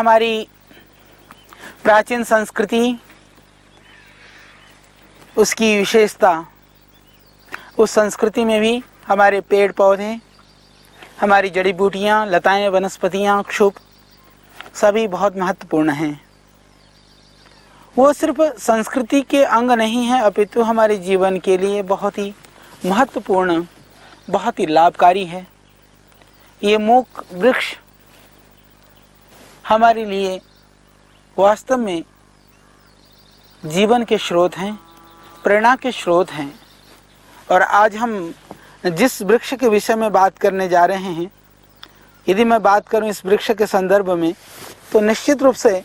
हमारी प्राचीन संस्कृति, उसकी विशेषता, उस संस्कृति में भी हमारे पेड़ पौधे, हमारी जड़ी बूटियाँ, लताएं, वनस्पतियाँ, क्षुप सभी बहुत महत्वपूर्ण हैं। वो सिर्फ संस्कृति के अंग नहीं है, अपितु हमारे जीवन के लिए बहुत ही महत्वपूर्ण, बहुत ही लाभकारी है। ये मूक वृक्ष हमारे लिए वास्तव में जीवन के स्रोत हैं, प्रेरणा के स्रोत हैं। और आज हम जिस वृक्ष के विषय में बात करने जा रहे हैं, यदि मैं बात करूं इस वृक्ष के संदर्भ में, तो निश्चित रूप से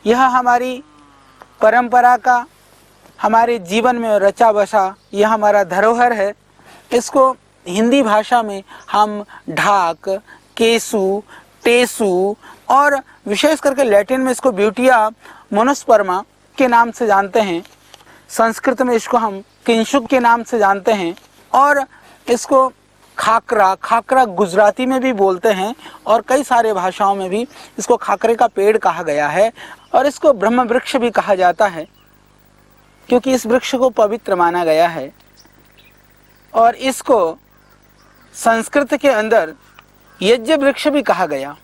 यह हमारी परंपरा का, हमारे जीवन में रचा बसा यह हमारा धरोहर है। इसको हिंदी भाषा में हम ढाक, केसु, टेसु और विशेष करके लैटिन में इसको ब्यूटिया मोनोस्पर्मा के नाम से जानते हैं। संस्कृत में इसको हम किंशुक के नाम से जानते हैं और इसको खाकरा गुजराती में भी बोलते हैं और कई सारे भाषाओं में भी इसको खाकरे का पेड़ कहा गया है। और इसको ब्रह्म वृक्ष भी कहा जाता है क्योंकि इस वृक्ष को पवित्र माना गया है। और इसको संस्कृत के अंदर यज्ञ वृक्ष भी कहा गया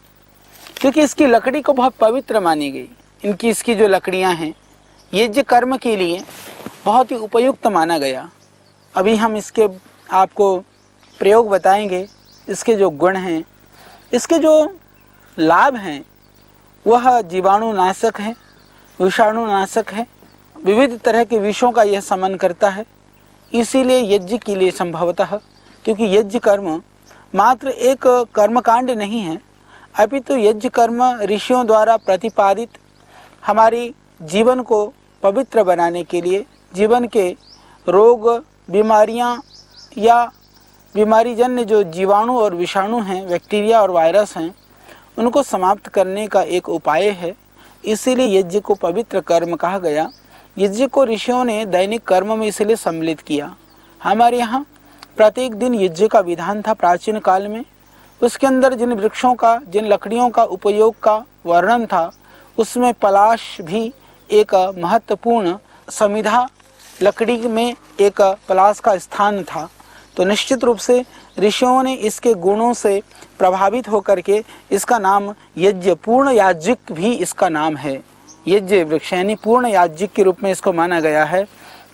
क्योंकि इसकी लकड़ी को बहुत पवित्र मानी गई। इसकी जो लकड़ियां हैं यज्ञ कर्म के लिए बहुत ही उपयुक्त माना गया। अभी हम इसके आपको प्रयोग बताएंगे, इसके जो गुण हैं, इसके जो लाभ हैं, वह जीवाणुनाशक है, विषाणुनाशक है, विविध तरह के विषों का यह शमन करता है। इसीलिए यज्ञ के लिए संभवतः, क्योंकि यज्ञ कर्म मात्र एक कर्मकांड नहीं है, अपितु यज्ञ कर्म ऋषियों द्वारा प्रतिपादित हमारी जीवन को पवित्र बनाने के लिए, जीवन के रोग, बीमारियां या बीमारीजन्य जो जीवाणु और विषाणु हैं, बैक्टीरिया और वायरस हैं, उनको समाप्त करने का एक उपाय है। इसीलिए यज्ञ को पवित्र कर्म कहा गया। यज्ञ को ऋषियों ने दैनिक कर्म में इसलिए सम्मिलित किया। हमारे यहाँ प्रत्येक दिन यज्ञ का विधान था प्राचीन काल में। उसके अंदर जिन वृक्षों का, जिन लकड़ियों का उपयोग का वर्णन था, उसमें पलाश भी एक महत्वपूर्ण समिधा, लकड़ी में एक पलाश का स्थान था। तो निश्चित रूप से ऋषियों ने इसके गुणों से प्रभावित होकर के इसका नाम यज्ञ, पूर्ण याज्ञिक भी इसका नाम है। यज्ञ वृक्ष यानी पूर्ण याज्ञिक के रूप में इसको माना गया है,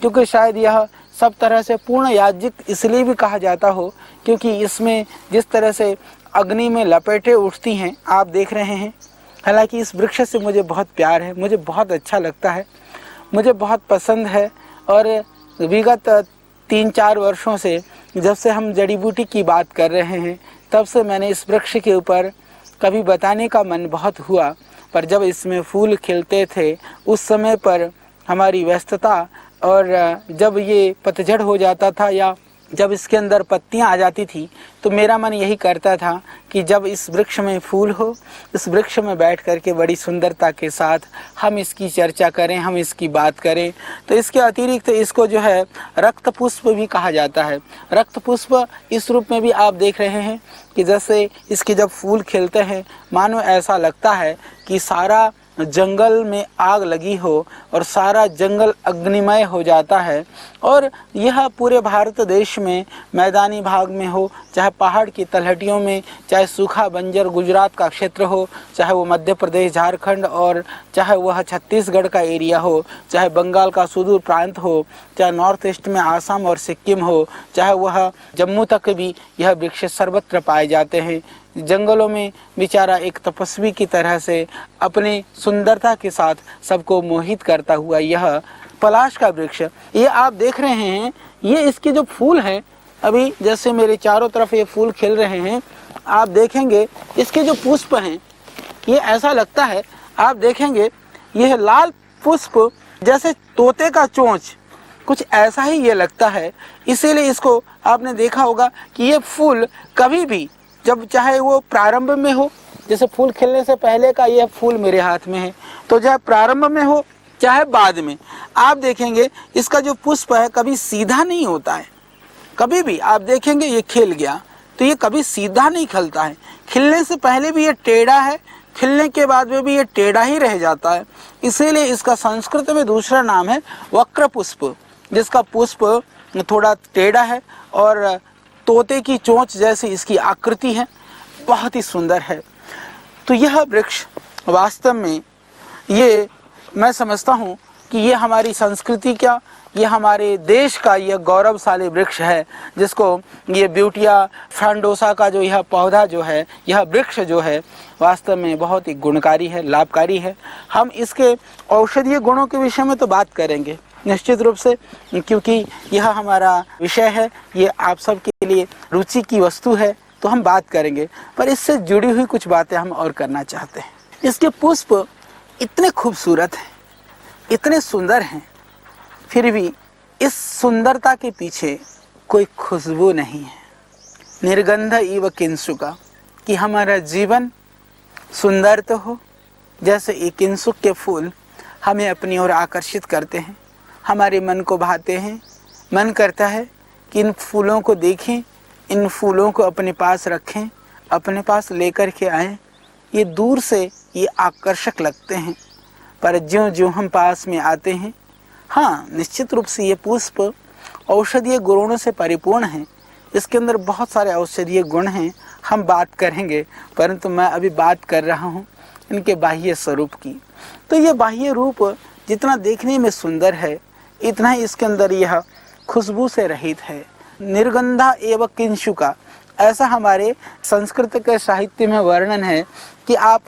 क्योंकि शायद यह सब तरह से पूर्ण याज्ञिक इसलिए भी कहा जाता हो क्योंकि इसमें जिस तरह से अग्नि में लपेटे उठती हैं, आप देख रहे हैं। हालांकि इस वृक्ष से मुझे बहुत प्यार है, मुझे बहुत अच्छा लगता है, मुझे बहुत पसंद है। और विगत 3-4 वर्षों से जब से हम जड़ी बूटी की बात कर रहे हैं, तब से मैंने इस वृक्ष के ऊपर कभी बताने का मन बहुत हुआ, पर जब इसमें फूल खिलते थे उस समय पर हमारी व्यस्तता, और जब ये पतझड़ हो जाता था या जब इसके अंदर पत्तियां आ जाती थी, तो मेरा मन यही करता था कि जब इस वृक्ष में फूल हो, इस वृक्ष में बैठ करके बड़ी सुंदरता के साथ हम इसकी चर्चा करें, हम इसकी बात करें। तो इसके अतिरिक्त इसको जो है रक्त पुष्प भी कहा जाता है। रक्त पुष्प इस रूप में भी आप देख रहे हैं कि जैसे इसके जब फूल खिलते हैं, मानो ऐसा लगता है कि सारा जंगल में आग लगी हो और सारा जंगल अग्निमय हो जाता है। और यह पूरे भारत देश में मैदानी भाग में हो, चाहे पहाड़ की तलहटियों में, चाहे सूखा बंजर गुजरात का क्षेत्र हो, चाहे वो मध्य प्रदेश, झारखंड और चाहे वह छत्तीसगढ़ का एरिया हो, चाहे बंगाल का सुदूर प्रांत हो, चाहे नॉर्थ ईस्ट में आसाम और सिक्किम हो, चाहे वह जम्मू तक भी यह वृक्ष सर्वत्र पाए जाते हैं। जंगलों में बेचारा एक तपस्वी की तरह से अपनी सुंदरता के साथ सबको मोहित करता हुआ यह पलाश का वृक्ष, ये आप देख रहे हैं। ये इसके जो फूल हैं, अभी जैसे मेरे चारों तरफ ये फूल खिल रहे हैं, आप देखेंगे इसके जो पुष्प हैं, ये ऐसा लगता है, आप देखेंगे यह लाल पुष्प जैसे तोते का चोंच, कुछ ऐसा ही ये लगता है। इसीलिए इसको आपने देखा होगा कि ये फूल कभी भी, जब चाहे वो प्रारंभ में हो, जैसे फूल खिलने से पहले का यह फूल मेरे हाथ में है, तो चाहे प्रारंभ में हो चाहे बाद में, आप देखेंगे इसका जो पुष्प है कभी सीधा नहीं होता है। कभी भी आप देखेंगे ये खिल गया तो ये कभी सीधा नहीं खिलता है। खिलने से पहले भी ये टेढ़ा है, खिलने के बाद में भी ये टेढ़ा ही रह जाता है। इसीलिए इसका संस्कृत में दूसरा नाम है वक्र पुष्प, जिसका पुष्प थोड़ा टेढ़ा है और तोते की चोंच जैसी इसकी आकृति है, बहुत ही सुंदर है। तो यह वृक्ष वास्तव में ये मैं समझता हूँ कि ये हमारी संस्कृति का, ये हमारे देश का यह गौरवशाली वृक्ष है, जिसको ये ब्यूटिया फ्रांडोसा का जो यह पौधा जो है, यह वृक्ष जो है वास्तव में बहुत ही गुणकारी है, लाभकारी है। हम इसके औषधीय गुणों के विषय में तो बात करेंगे निश्चित रूप से, क्योंकि यह हमारा विषय है, ये आप सबके लिए रुचि की वस्तु है, तो हम बात करेंगे। पर इससे जुड़ी हुई कुछ बातें हम और करना चाहते हैं। इसके पुष्प इतने खूबसूरत हैं, इतने सुंदर हैं, फिर भी इस सुंदरता के पीछे कोई खुशबू नहीं है। निर्गंध इव किंसुका, कि हमारा जीवन सुंदर तो हो, जैसे ये किंसुक के फूल हमें अपनी ओर आकर्षित करते हैं, हमारे मन को भाते हैं। मन करता है कि इन फूलों को देखें, इन फूलों को अपने पास रखें, अपने पास लेकर के आएं। ये दूर से ये आकर्षक लगते हैं, पर ज्यों ज्यों हम पास में आते हैं, हाँ निश्चित रूप से ये पुष्प औषधीय गुणों से परिपूर्ण हैं। इसके अंदर बहुत सारे औषधीय गुण हैं, हम बात करेंगे, परंतु मैं अभी बात कर रहा हूँ इनके बाह्य स्वरूप की। तो ये बाह्य रूप जितना देखने में सुंदर है, इतना ही इसके अंदर यह खुशबू से रहित है। निर्गंधा एवं किंशुका, ऐसा हमारे संस्कृत के साहित्य में वर्णन है कि आप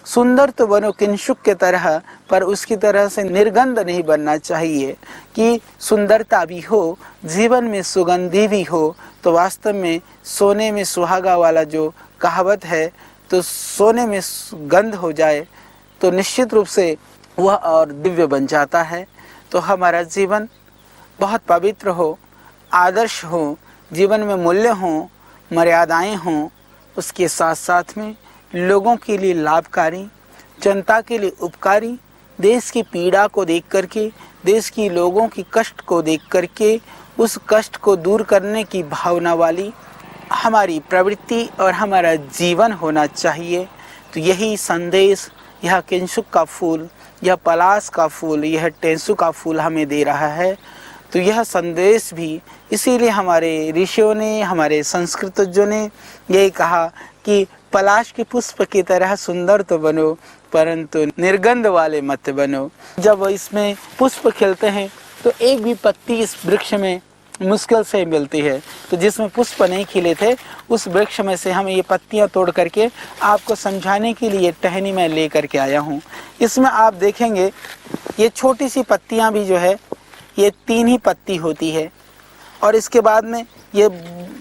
सुंदर तो बनो किंशुक के तरह, पर उसकी तरह से निर्गंध नहीं बनना चाहिए, कि सुंदरता भी हो, जीवन में सुगंधी भी हो। तो वास्तव में सोने में सुहागा वाला जो कहावत है, तो सोने में गंध हो जाए तो निश्चित रूप से वह और दिव्य बन जाता है। तो हमारा जीवन बहुत पवित्र हो, आदर्श हो, जीवन में मूल्य हो, मर्यादाएं हों, उसके साथ साथ में लोगों के लिए लाभकारी, जनता के लिए उपकारी, देश की पीड़ा को देख करके, देश की लोगों की कष्ट को देख करके उस कष्ट को दूर करने की भावना वाली हमारी प्रवृत्ति और हमारा जीवन होना चाहिए। तो यही संदेश यह किंशुक का फूल, यह पलाश का फूल, यह टेंसु का फूल हमें दे रहा है। तो यह संदेश भी इसीलिए हमारे ऋषियों ने, हमारे संस्कृतज्ञों ने यही कहा कि पलाश के पुष्प की तरह सुंदर तो बनो, परंतु निर्गंध वाले मत बनो। जब इसमें पुष्प खिलते हैं तो एक भी पत्ती इस वृक्ष में मुश्किल से मिलती है। तो जिसमें पुष्प नहीं खिले थे उस वृक्ष में से हम ये पत्तियां तोड़ करके आपको समझाने के लिए टहनी में ले करके आया हूँ। इसमें आप देखेंगे ये छोटी सी पत्तियां भी जो है, ये 3 ही पत्ती होती है, और इसके बाद में ये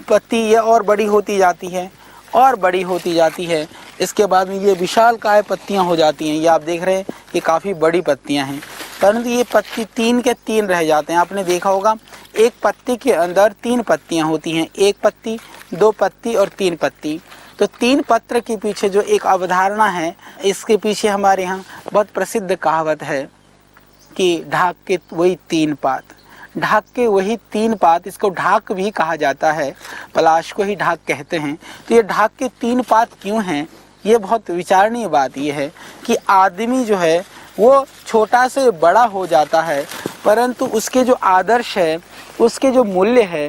पत्ती ये और बड़ी होती जाती है और बड़ी होती जाती है। इसके बाद में ये विशालकाय पत्तियां हो जाती हैं। ये आप देख रहे हैं ये काफ़ी बड़ी पत्तियां हैं, परंतु ये पत्ती 3 के 3 रह जाते हैं। आपने देखा होगा एक पत्ती के अंदर 3 पत्तियां होती हैं, 1 पत्ती, 2 पत्ती और 3 पत्ती। तो 3 पत्र के पीछे जो एक अवधारणा है, इसके पीछे हमारे यहाँ बहुत प्रसिद्ध कहावत है कि ढाक के वही 3 पात, ढाक के वही 3 पात, इसको ढाक भी कहा जाता है, पलाश को ही ढाक कहते हैं। तो ये ढाक के 3 पात क्यों हैं, ये बहुत विचारणीय बात ये है कि आदमी जो है वो छोटा से बड़ा हो जाता है, परंतु उसके जो आदर्श है, उसके जो मूल्य है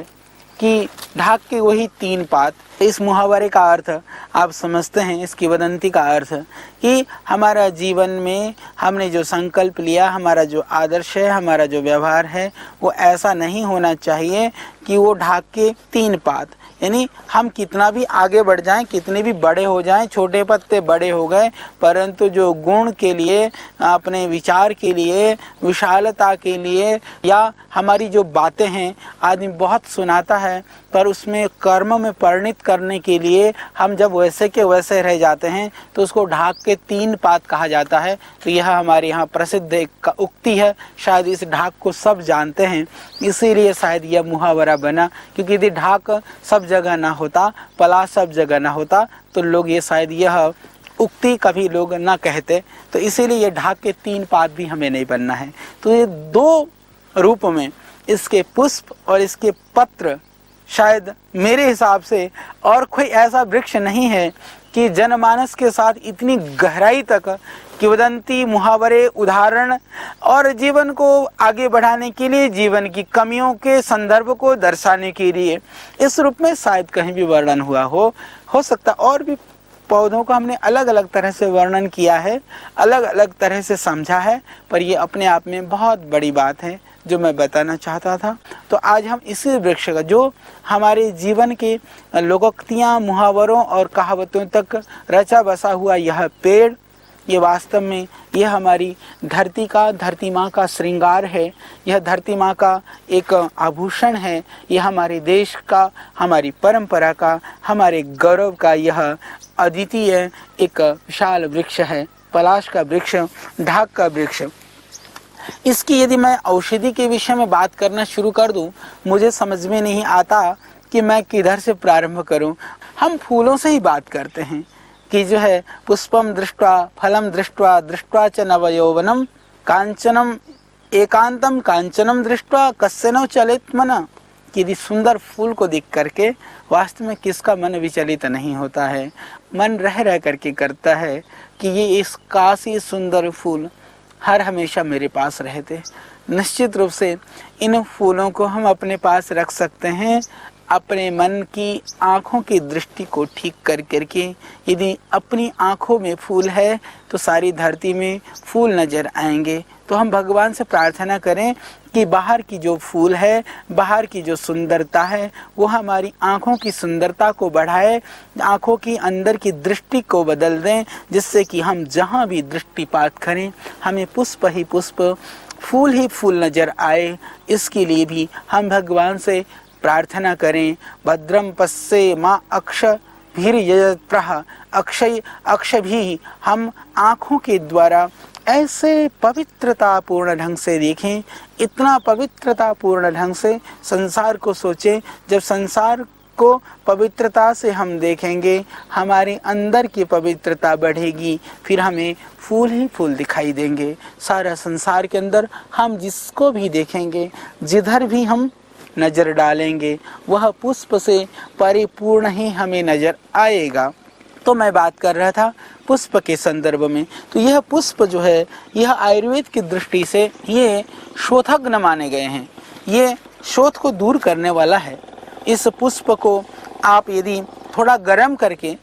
कि ढाक के वही 3 पात। इस मुहावरे का अर्थ आप समझते हैं, इस किंवदंती का अर्थ कि हमारा जीवन में हमने जो संकल्प लिया, हमारा जो आदर्श है, हमारा जो व्यवहार है, वो ऐसा नहीं होना चाहिए कि वो ढाक के 3 पात, यानी हम कितना भी आगे बढ़ जाएं, कितने भी बड़े हो जाएं, छोटे पत्ते बड़े हो गए, परंतु जो गुण के लिए, अपने विचार के लिए, विशालता के लिए, या हमारी जो बातें हैं आदमी बहुत सुनाता है, पर उसमें कर्म में परिणित करने के लिए हम जब वैसे के वैसे रह जाते हैं तो उसको ढाक के 3 पात कहा जाता है। तो यह हमारे यहाँ प्रसिद्ध एक उक्ति है, शायद इस ढाक को सब जानते हैं, इसीलिए शायद यह मुहावरा बना, क्योंकि यदि ढाक सब जगह ना होता, पलाश सब जगह ना होता, तो लोग ये शायद यह उक्ति कभी लोग ना कहते। तो इसीलिए ये ढाक के 3 पात भी हमें नहीं बनना है। तो ये 2 रूप में, इसके पुष्प और इसके पत्र, शायद मेरे हिसाब से और कोई ऐसा वृक्ष नहीं है कि जनमानस के साथ इतनी गहराई तक किंवदंती, मुहावरे, उदाहरण और जीवन को आगे बढ़ाने के लिए, जीवन की कमियों के संदर्भ को दर्शाने के लिए इस रूप में शायद कहीं भी वर्णन हुआ हो सकता। और भी पौधों का हमने अलग अलग तरह से वर्णन किया है, अलग अलग तरह से समझा है, पर ये अपने आप में बहुत बड़ी बात है जो मैं बताना चाहता था। तो आज हम इसी वृक्ष का, जो हमारे जीवन के लोकोक्तियाँ, मुहावरों और कहावतों तक रचा बसा हुआ यह पेड़, ये वास्तव में यह हमारी धरती माँ का श्रृंगार है, यह धरती माँ का एक आभूषण है, यह हमारे देश का, हमारी परंपरा का, हमारे गौरव का यह अद्वितीय एक विशाल वृक्ष है, पलाश का वृक्ष, ढाक का वृक्ष। इसकी यदि मैं औषधि के विषय में बात करना शुरू कर दूं, मुझे समझ में नहीं आता कि मैं किधर से प्रारंभ करूं। हम फूलों से ही बात करते हैं कि जो है पुष्पम दृष्ट्वा फलम दृष्ट्वा दृष्ट्वा च नवयौवनम कांचनम एकांतम कांचनम दृष्ट्वा कस्य न चलित मन। कि यदि सुंदर फूल को देख करके वास्तव में किसका मन विचलित नहीं होता है, मन रह रह करके करता है कि ये इस काशी सुंदर फूल हर हमेशा मेरे पास रहते। निश्चित रूप से इन फूलों को हम अपने पास रख सकते हैं अपने मन की आँखों की दृष्टि को ठीक कर करके। यदि अपनी आँखों में फूल है तो सारी धरती में फूल नज़र आएंगे। तो हम भगवान से प्रार्थना करें कि बाहर की जो फूल है, बाहर की जो सुंदरता है, वो हमारी आँखों की सुंदरता को बढ़ाए, आँखों की अंदर की दृष्टि को बदल दें, जिससे कि हम जहाँ भी दृष्टिपात करें हमें पुष्प ही पुष्प, फूल ही फूल नज़र आए। इसके लिए भी हम भगवान से प्रार्थना करें। भद्रम पश्ये माँ अक्ष भीर्यजत्रः अक्ष भी हम आँखों के द्वारा ऐसे पवित्रता पूर्ण ढंग से देखें, इतना पवित्रता पूर्ण ढंग से संसार को सोचें। जब संसार को पवित्रता से हम देखेंगे, हमारे अंदर की पवित्रता बढ़ेगी, फिर हमें फूल ही फूल दिखाई देंगे। सारा संसार के अंदर हम जिसको भी देखेंगे, जिधर भी हम नज़र डालेंगे, वह पुष्प से परिपूर्ण ही हमें नज़र आएगा। तो मैं बात कर रहा था पुष्प के संदर्भ में। तो यह पुष्प जो है, यह आयुर्वेद की दृष्टि से ये शोथज्ञ माने गए हैं, ये शोथ को दूर करने वाला है। इस पुष्प को आप यदि थोड़ा गरम करके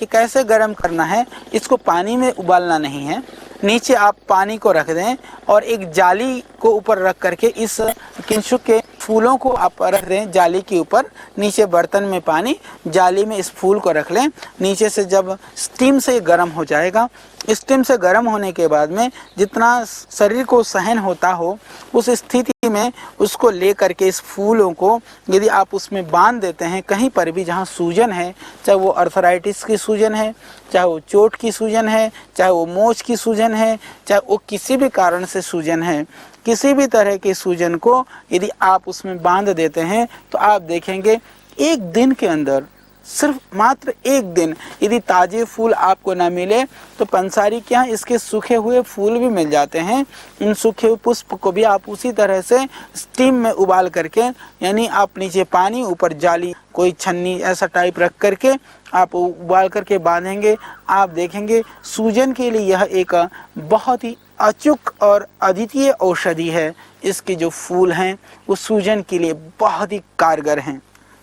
कैसे गरम करना है, इसको पानी में उबालना नहीं है, नीचे आप पानी को रख दें और एक जाली को ऊपर रख करके इस किंशुक के फूलों को आप रख दें जाली के ऊपर, नीचे बर्तन में पानी, जाली में इस फूल को रख लें। नीचे से जब स्टीम से गर्म हो जाएगा, स्टीम से गर्म होने के बाद में जितना शरीर को सहन होता हो, उस स्थिति में उसको ले करके इस फूलों को यदि आप उसमें बांध देते हैं, कहीं पर भी जहाँ सूजन है, चाहे वो अर्थराइटिस की सूजन है, चाहे वो चोट की सूजन है, चाहे वो मोच की सूजन है, चाहे वो किसी भी कारण से सूजन है, किसी भी तरह की सूजन को यदि आप उसमें बांध देते हैं, तो आप देखेंगे एक दिन के अंदर, सिर्फ मात्र एक दिन, यदि ताज़े फूल आपको ना मिले तो पंसारी के यहाँ इसके सूखे हुए फूल भी मिल जाते हैं। उन सूखे हुए पुष्प को भी आप उसी तरह से स्टीम में उबाल करके, यानी आप नीचे पानी ऊपर जाली कोई छन्नी ऐसा टाइप रख करके आप उबाल करके बांधेंगे, आप देखेंगे सूजन के लिए यह एक बहुत ही अचूक और अद्वितीय औषधि है। इसके जो फूल हैं वो सूजन के लिए बहुत ही कारगर हैं।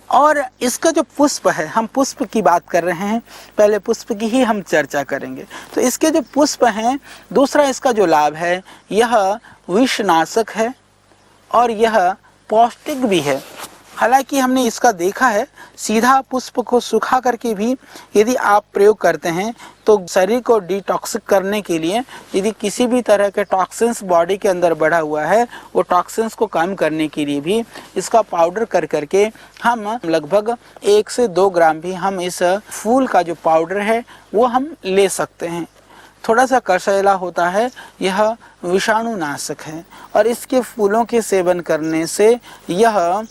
और इसका जो पुष्प है, हम पुष्प की बात कर रहे हैं, पहले पुष्प की ही हम चर्चा करेंगे। तो इसके जो पुष्प हैं, दूसरा इसका जो लाभ है, यह विषनाशक है और यह पौष्टिक भी है। हालांकि हमने इसका देखा है, सीधा पुष्प को सुखा करके भी यदि आप प्रयोग करते हैं तो शरीर को डिटॉक्सिक करने के लिए, यदि किसी भी तरह के टॉक्सिन्स बॉडी के अंदर बढ़ा हुआ है, वो टॉक्सिन्स को कम करने के लिए भी इसका पाउडर कर करके हम लगभग 1 से 2 ग्राम भी हम इस फूल का जो पाउडर है वो हम ले सकते हैं। थोड़ा सा कसैला होता है, यह विषाणुनाशक है और इसके फूलों के सेवन करने से यह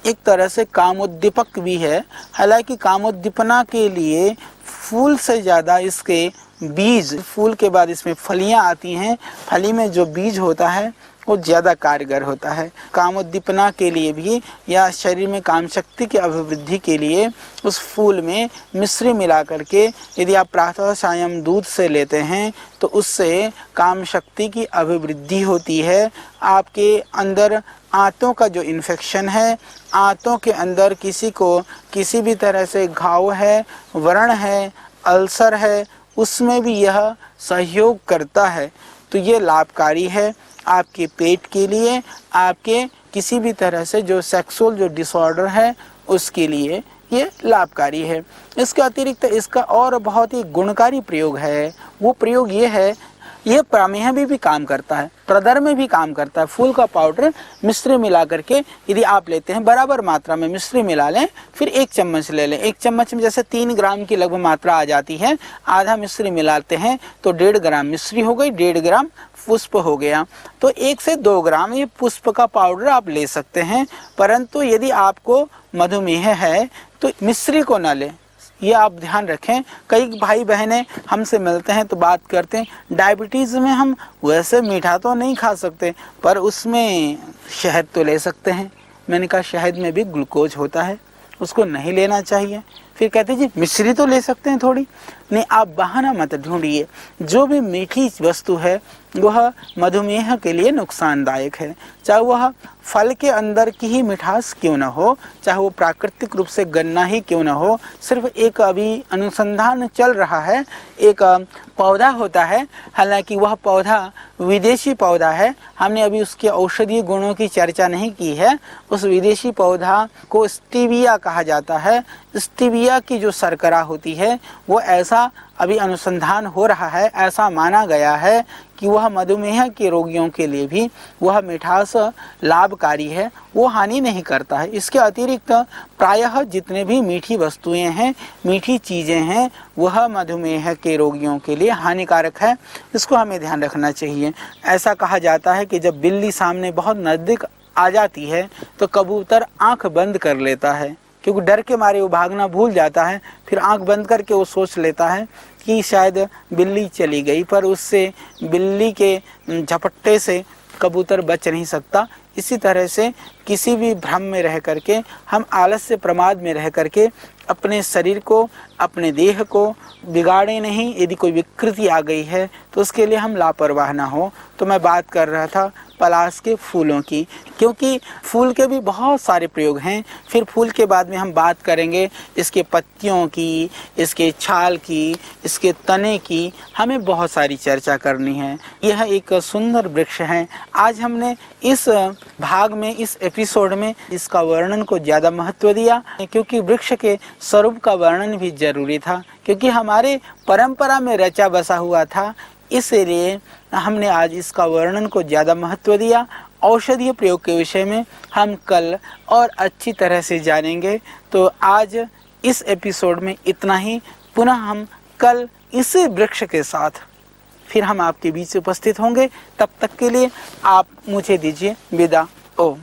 एक तरह से कामोद्दीपक भी है। हालांकि कामोद्दीपना के लिए फूल से ज़्यादा इसके बीज, फूल के बाद इसमें फलियां आती हैं, फली में जो बीज होता है वो ज़्यादा कारगर होता है। कामोद्दीपना के लिए भी या शरीर में काम शक्ति की अभिवृद्धि के लिए उस फूल में मिश्री मिला करके यदि आप प्रातः सायं दूध से लेते हैं तो उससे काम शक्ति की अभिवृद्धि होती है। आपके अंदर आंतों का जो इन्फेक्शन है, आंतों के अंदर किसी को किसी भी तरह से घाव है, व्रण है, अल्सर है, उसमें भी यह सहयोग करता है। तो ये लाभकारी है आपके पेट के लिए, आपके किसी भी तरह से जो सेक्सुअल जो डिसऑर्डर है उसके लिए ये लाभकारी है। इसके अतिरिक्त इसका और बहुत ही गुणकारी प्रयोग है। वो प्रयोग ये है, ये प्रमेह में भी काम करता है, प्रदर में भी काम करता है। फूल का पाउडर मिश्री मिला करके यदि आप लेते हैं, बराबर मात्रा में मिश्री मिला लें, फिर 1 चम्मच ले लें। 1 चम्मच में जैसे 3 ग्राम की लगभग मात्रा आ जाती है, आधा मिश्री मिलाते हैं तो 1.5 ग्राम मिश्री हो गई, 1.5 ग्राम पुष्प हो गया। तो 1 से 2 ग्राम ये पुष्प का पाउडर आप ले सकते हैं। परंतु यदि आपको मधुमेह है तो मिश्री को न लें, ये आप ध्यान रखें। कई भाई बहनें हमसे मिलते हैं तो बात करते हैं डायबिटीज़ में हम वैसे मीठा तो नहीं खा सकते पर उसमें शहद तो ले सकते हैं। मैंने कहा शहद में भी ग्लूकोज होता है, उसको नहीं लेना चाहिए। फिर कहते जी मिश्री तो ले सकते हैं थोड़ी। नहीं, आप बहाना मत ढूंढिए। जो भी मीठी वस्तु है वह मधुमेह के लिए नुकसानदायक है, चाहे वह फल के अंदर की ही मिठास क्यों न हो, चाहे वो प्राकृतिक रूप से गन्ना ही क्यों न हो। सिर्फ एक अभी अनुसंधान चल रहा है, एक पौधा होता है, हालांकि वह पौधा विदेशी पौधा है, हमने अभी उसके औषधीय गुणों की चर्चा नहीं की है। उस विदेशी पौधा को स्टीविया कहा जाता है। स्टीविया की जो शर्करा होती है वो ऐसा अभी अनुसंधान हो रहा है, ऐसा माना गया है कि वह मधुमेह के रोगियों के लिए भी वह मिठास लाभकारी है, वो हानि नहीं करता है। इसके अतिरिक्त प्रायः जितने भी मीठी वस्तुएं हैं, मीठी चीज़ें हैं, वह मधुमेह के रोगियों के लिए हानिकारक है। इसको हमें ध्यान रखना चाहिए। ऐसा कहा जाता है कि जब बिल्ली सामने बहुत नज़दीक आ जाती है तो कबूतर आँख बंद कर लेता है, क्योंकि डर के मारे वो भागना भूल जाता है। फिर आंख बंद करके वो सोच लेता है कि शायद बिल्ली चली गई, पर उससे बिल्ली के झपट्टे से कबूतर बच नहीं सकता। इसी तरह से किसी भी भ्रम में रह करके, हम आलस्य प्रमाद में रह करके अपने शरीर को, अपने देह को बिगाड़े नहीं। यदि कोई विकृति आ गई है तो उसके लिए हम लापरवाह ना हो। तो मैं बात कर रहा था पलाश के फूलों की, क्योंकि फूल के भी बहुत सारे प्रयोग हैं। फिर फूल के बाद में हम बात करेंगे इसके पत्तियों की, इसके छाल की, इसके तने की, हमें बहुत सारी चर्चा करनी है। यह एक सुंदर वृक्ष है। आज हमने इस भाग में, इस एपिसोड में इसका वर्णन को ज़्यादा महत्व दिया, क्योंकि वृक्ष के स्वरूप का वर्णन भी जरूरी था, क्योंकि हमारे परंपरा में रचा बसा हुआ था। इसलिए हमने आज इसका वर्णन को ज़्यादा महत्व दिया। औषधीय प्रयोग के विषय में हम कल और अच्छी तरह से जानेंगे। तो आज इस एपिसोड में इतना ही। पुनः हम कल इसी वृक्ष के साथ फिर हम आपके बीच उपस्थित होंगे। तब तक के लिए आप मुझे दीजिए विदा। ओम।